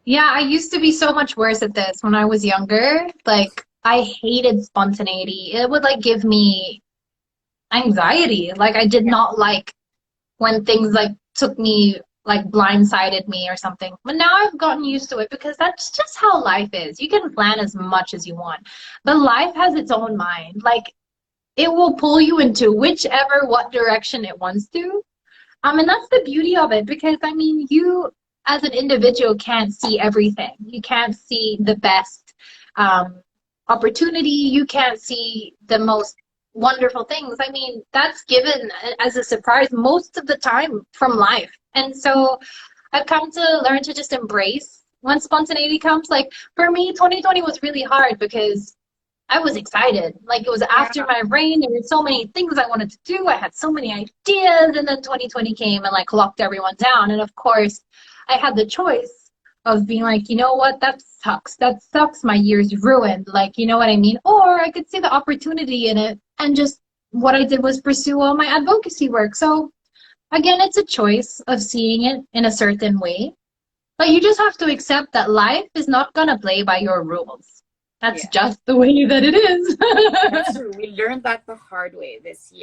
B: Yeah, I used to be so much worse at this when I was younger. Like, I hated spontaneity. It would like give me anxiety. Like, I did not like when things like took me, like blindsided me or something. But now I've gotten used to it, because that's just how life is. You can plan as much as you want, but life has its own mind. Like, it will pull you into what direction it wants to. And that's the beauty of it, because I mean, as an individual can't see everything. You can't see the best opportunity. You can't see the most wonderful things. I mean, that's given as a surprise most of the time from life. And so I've come to learn to just embrace when spontaneity comes. Like for me, 2020 was really hard because I was excited. Like it was after my reign. There were so many things I wanted to do. I had so many ideas. And then 2020 came and like locked everyone down. And of course, I had the choice of being like, you know what, that sucks. That sucks. My year's ruined. Like, you know what I mean? Or I could see the opportunity in it. And just what I did was pursue all my advocacy work. So again, it's a choice of seeing it in a certain way. But you just have to accept that life is not going to play by your rules. That's just the way that it is.
A: That's true. We learned that the hard way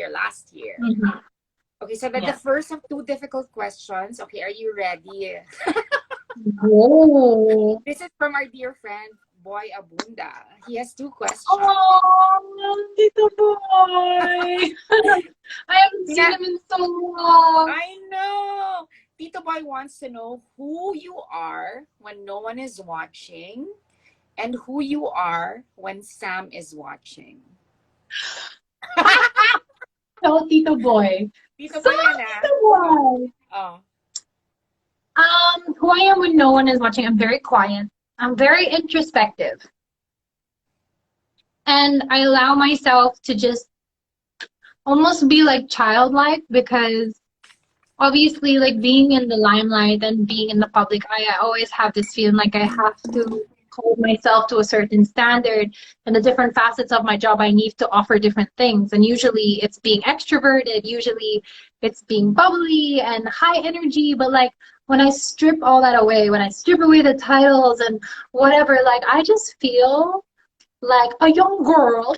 A: last year.
B: Mm-hmm.
A: Okay, so the first of two difficult questions. Okay, are you ready?
B: Whoa.
A: This is from our dear friend, Boy Abunda. He has two questions.
B: Oh, Tito Boy. I haven't seen him in so long.
A: I know. Tito Boy wants to know who you are when no one is watching and who you are when Sam is watching.
B: So, Tito Boy.
A: Tito Boy yan,
B: Tito Boy.
A: Oh.
B: Who I am when no one is watching, I'm very quiet. I'm very introspective. And I allow myself to just almost be like childlike, because obviously like being in the limelight and being in the public eye, I always have this feeling like I have to hold myself to a certain standard. And the different facets of my job, I need to offer different things. And usually it's being extroverted, usually it's being bubbly and high energy. But like when I strip all that away, when I strip away the titles and whatever, like I just feel like a young girl.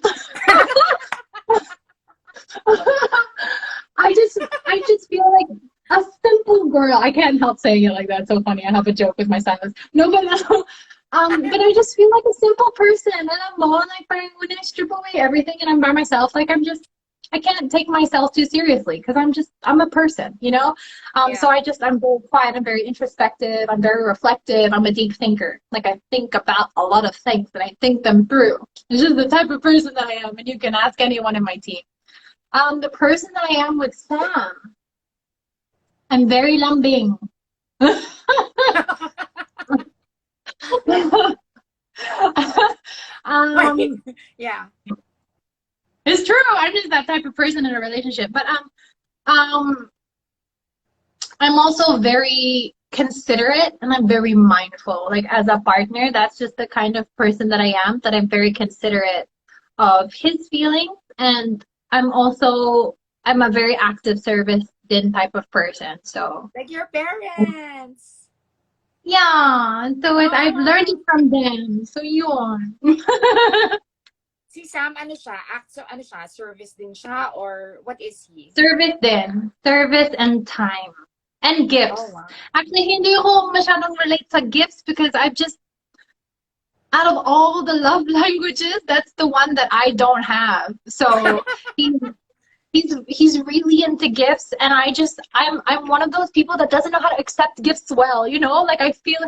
B: I just feel like a simple girl. I can't help saying it like that. It's so funny. I have a joke with my silence. No, but but I just feel like a simple person, and I'm more like when I strip away everything and I'm by myself, like I can't take myself too seriously because I'm a person, you know? So I'm very quiet, I'm very introspective, I'm very reflective, I'm a deep thinker. Like I think about a lot of things and I think them through. It's just the type of person that I am, and you can ask anyone in my team. The person that I am with Sam, I'm very lambing.
A: Yeah.
B: It's true. I'm just that type of person in a relationship. But I'm also very considerate and I'm very mindful. Like as a partner, that's just the kind of person that I am, that I'm very considerate of his feelings. And I'm a very active service type of person. So
A: like your parents.
B: Yeah. So I've learned it from them. So yun.
A: Si Sam, service din siya, or what is he?
B: Service din. Service and time. And gifts.
A: Oh, wow.
B: Actually, hindi ako masyadong relate sa gifts because out of all the love languages, that's the one that I don't have. So he's really into gifts, and I'm one of those people that doesn't know how to accept gifts well, you know? Like I feel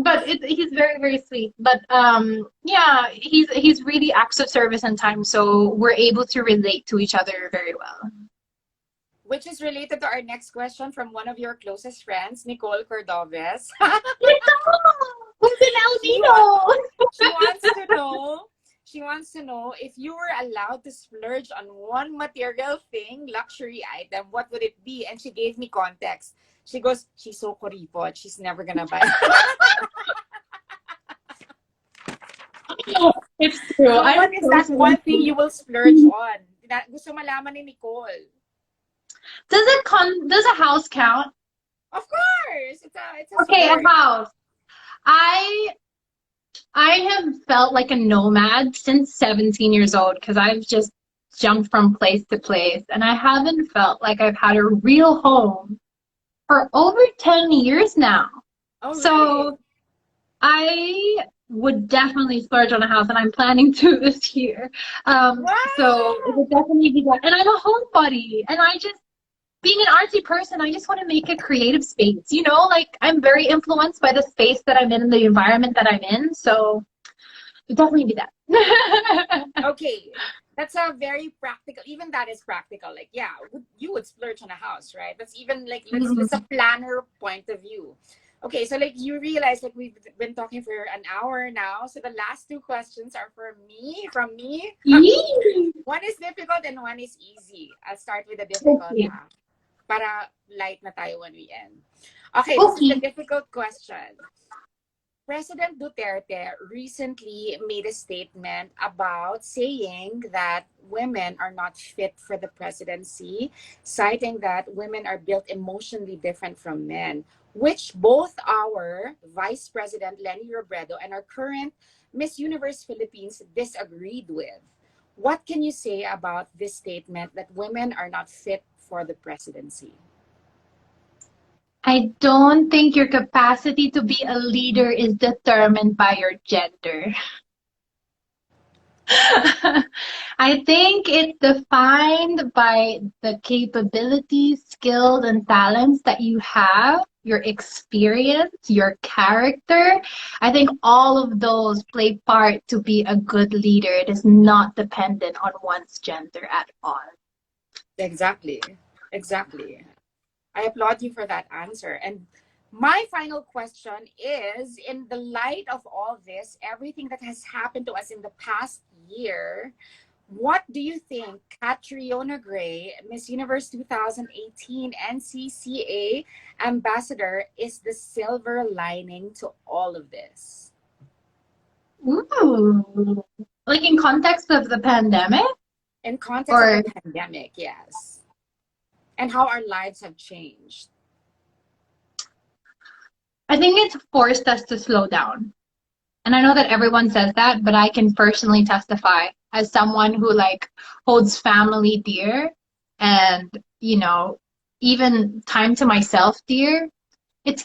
B: but he's very, very sweet. But he's really acts of service and time, so we're able to relate to each other very well.
A: Which is related to our next question from one of your closest friends, Nicole Cordoves.
B: Who's in El Nido?
A: She wants to know if you were allowed to splurge on one material thing, luxury item, what would it be? And she gave me context. She goes, she's so kuripot, she's never gonna buy.
B: It's true.
A: So what is that one thing you will splurge on? Gusto malaman ni Nicole.
B: Does a house count?
A: Of course. It's a
B: okay,
A: splurge.
B: A house. I have felt like a nomad since 17 years old because I've just jumped from place to place, and I haven't felt like I've had a real home for over 10 years now.
A: Oh, really?
B: So I would definitely splurge on a house, and I'm planning to this year.
A: Wow.
B: So it would definitely be that. And I'm a homebody, and being an artsy person, I just want to make a creative space. You know, like I'm very influenced by the space that I'm in, the environment that I'm in. So it'd definitely be that.
A: Okay, that's a very practical. Even that is practical. Like, yeah, you would splurge on a house, right? That's even like let's a planner point of view. Okay, so like you realize like we've been talking for an hour now. So the last two questions are for me, from me. One is difficult and one is easy. I'll start with the difficult ha. Para light na tayo when we end. Okay, this is the difficult question. President Duterte recently made a statement about saying that women are not fit for the presidency, citing that women are built emotionally different from men, which both our Vice President Lenny Robredo and our current Miss Universe Philippines disagreed with. What can you say about this statement that women are not fit for the presidency?
B: I don't think your capacity to be a leader is determined by your gender. I think it's defined by the capabilities, skills, and talents that you have, your experience, your character. I think all of those play part to be a good leader. It is not dependent on one's gender at all.
A: Exactly. Exactly. I applaud you for that answer. And my final question is, in the light of all this, everything that has happened to us in the past year, what do you think Catriona Gray, Miss Universe 2018 NCCA ambassador, is the silver lining to all of this?
B: Ooh. Like in context of the pandemic?
A: In context of the pandemic, yes. And how our lives have changed.
B: I think it's forced us to slow down. And I know that everyone says that, but I can personally testify as someone who like holds family dear and, you know, even time to myself dear. It's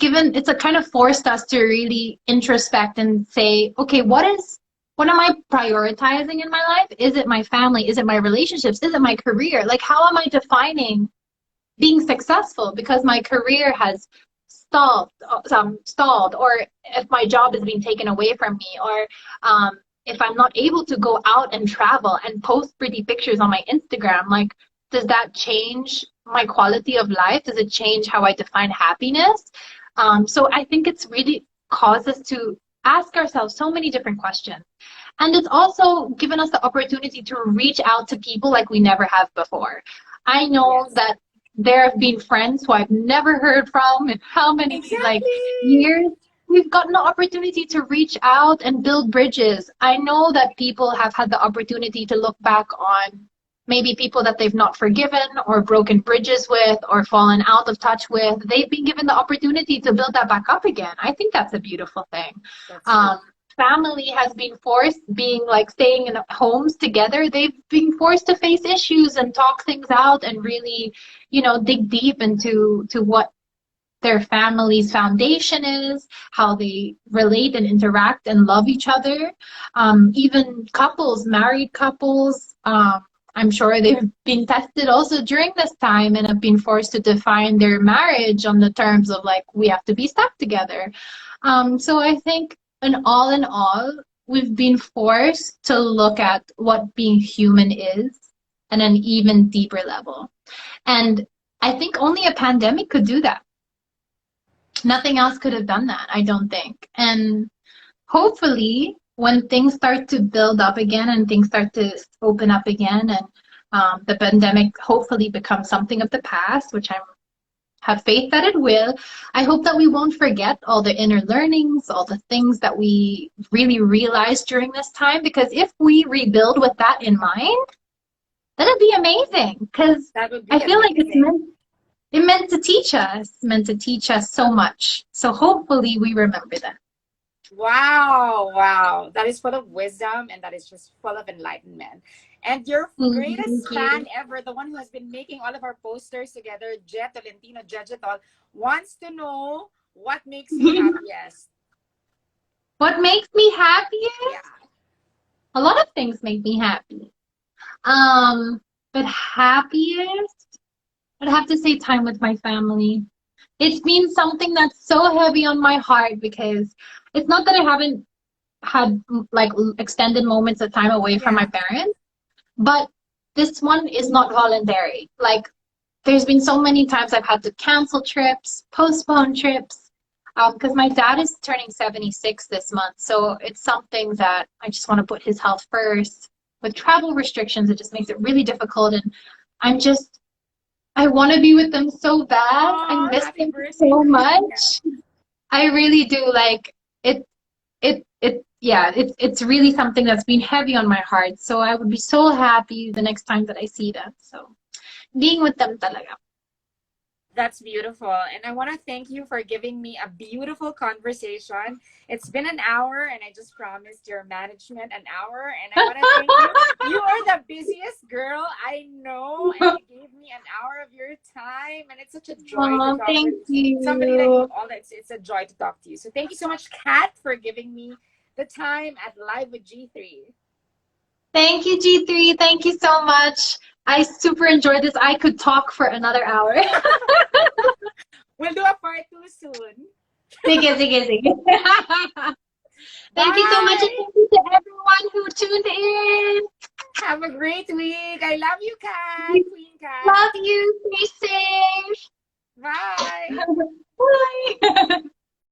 B: a kind of forced us to really introspect and say, okay, what am I prioritizing in my life? Is it my family? Is it my relationships? Is it my career? Like, how am I defining being successful because my career has stalled, or if my job is being taken away from me, or if I'm not able to go out and travel and post pretty pictures on my Instagram, like, does that change my quality of life? Does it change how I define happiness? So I think it's really caused us to ask ourselves so many different questions. And it's also given us the opportunity to reach out to people like we never have before. I know that there have been friends who I've never heard from in how many like years. We've gotten the opportunity to reach out and build bridges. I know that people have had the opportunity to look back on maybe people that they've not forgiven or broken bridges with or fallen out of touch with. They've been given the opportunity to build that back up again. I think that's a beautiful thing. Family has been forced, being like staying in homes together, they've been forced to face issues and talk things out and really, you know, dig deep into what their family's foundation is, how they relate and interact and love each other. Even couples, married couples, I'm sure they've been tested also during this time and have been forced to define their marriage on the terms of like, we have to be stuck together. So I think in all, we've been forced to look at what being human is at an even deeper level. And I think only a pandemic could do that. Nothing else could have done that, I don't think. And hopefully, when things start to build up again and things start to open up again and the pandemic hopefully becomes something of the past, which I have faith that it will, I hope that we won't forget all the inner learnings, all the things that we really realized during this time, because if we rebuild with that in mind, that'd be amazing, because I feel like it meant to teach us so much. So hopefully we remember that.
A: Wow. That is full of wisdom and that is just full of enlightenment. And your greatest fan ever, the one who has been making all of our posters together, Jet Tolentino Jejetol, wants to know what makes you happiest.
B: What makes me happiest?
A: Yeah.
B: A lot of things make me happy. But happiest, I'd have to say time with my family. It's been something that's so heavy on my heart because it's not that I haven't had like extended moments of time away from my
A: Yeah.
B: parents, but this one is not voluntary. Like there's been so many times I've had to cancel trips, postpone trips, because my dad is turning 76 this month. So it's something that I just want to put his health first. With travel restrictions, it just makes it really difficult. And I'm just, I want to be with them so bad. I
A: Oh,
B: miss
A: happy
B: them
A: birthday
B: so
A: to Pia.
B: much. I really do. Like yeah, it's really something that's been heavy on my heart. So I would be so happy the next time that I see them. So being with them talaga.
A: That's beautiful. And I want to thank you for giving me a beautiful conversation. It's been an hour, and I just promised your management an hour. And I want to thank you. You are the busiest girl I know, and you gave me an hour of your time. And it's such a joy to
B: Oh,
A: talk with
B: thank
A: somebody like you.
B: you.
A: All that it's a joy to talk to you. So thank you so much, Kat, for giving me the time at Live with G3.
B: Thank you, G3. Thank you so much. I super enjoyed this. I could talk for another hour.
A: We'll do a part two soon.
B: Sige, sige, sige. Thank you so much, and
A: Bye.
B: thank you to everyone who tuned in.
A: Have a great week. I love you, Kat. Queen Kat.
B: Love you. Stay safe.
A: Bye.
B: Bye.